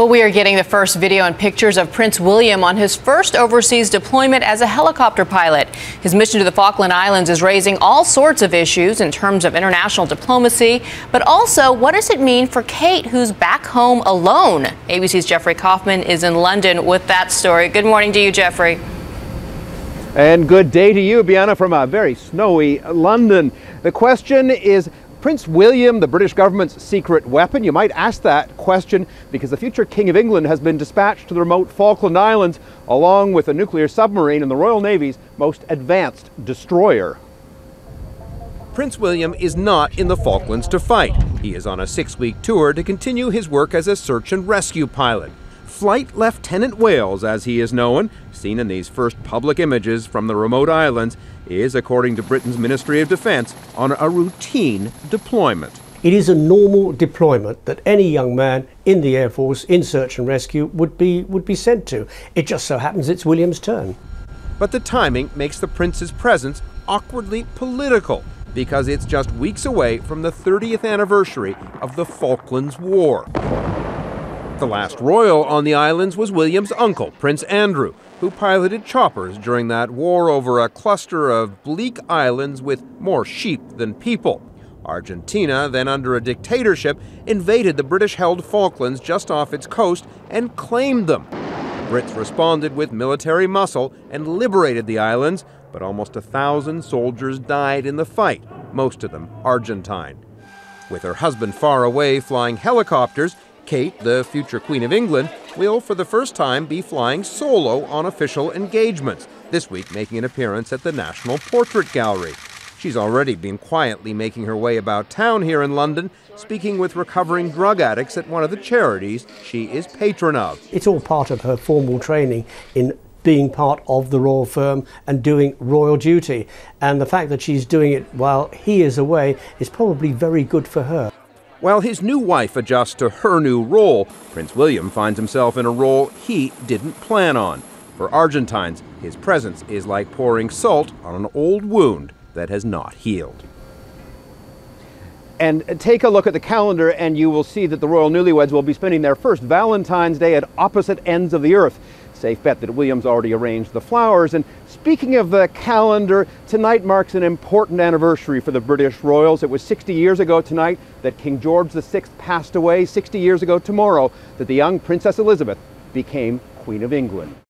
Well, we are getting the first video and pictures of Prince William on his first overseas deployment as a helicopter pilot. His mission to the Falkland Islands is raising all sorts of issues in terms of international diplomacy, but also what does it mean for Kate, who's back home alone? ABC's Jeffrey Kaufman is in London with that story. Good morning to you, Jeffrey. And good day to you, Bianna, from a very snowy London. The question is, Prince William, the British government's secret weapon? You might ask that question because the future King of England has been dispatched to the remote Falkland Islands along with a nuclear submarine and the Royal Navy's most advanced destroyer. Prince William is not in the Falklands to fight. He is on a 6-week tour to continue his work as a search and rescue pilot. Flight Lieutenant Wales, as he is known, seen in these first public images from the remote islands, is, according to Britain's Ministry of Defence, on a routine deployment. It is a normal deployment that any young man in the Air Force in search and rescue would be sent to. It just so happens it's William's turn. But the timing makes the prince's presence awkwardly political because it's just weeks away from the 30th anniversary of the Falklands War. The last royal on the islands was William's uncle, Prince Andrew, who piloted choppers during that war over a cluster of bleak islands with more sheep than people. Argentina, then under a dictatorship, invaded the British-held Falklands just off its coast and claimed them. Brits responded with military muscle and liberated the islands, but almost 1,000 soldiers died in the fight, most of them Argentine. With her husband far away flying helicopters, Kate, the future Queen of England, will for the first time be flying solo on official engagements, this week making an appearance at the National Portrait Gallery. She's already been quietly making her way about town here in London, speaking with recovering drug addicts at one of the charities she is patron of. It's all part of her formal training in being part of the royal firm and doing royal duty. And the fact that she's doing it while he is away is probably very good for her. While his new wife adjusts to her new role, Prince William finds himself in a role he didn't plan on. For Argentines, his presence is like pouring salt on an old wound that has not healed. And take a look at the calendar and you will see that the royal newlyweds will be spending their first Valentine's Day at opposite ends of the earth. Safe bet that William's already arranged the flowers. And speaking of the calendar, tonight marks an important anniversary for the British royals. It was 60 years ago tonight that King George VI passed away, 60 years ago tomorrow that the young Princess Elizabeth became Queen of England.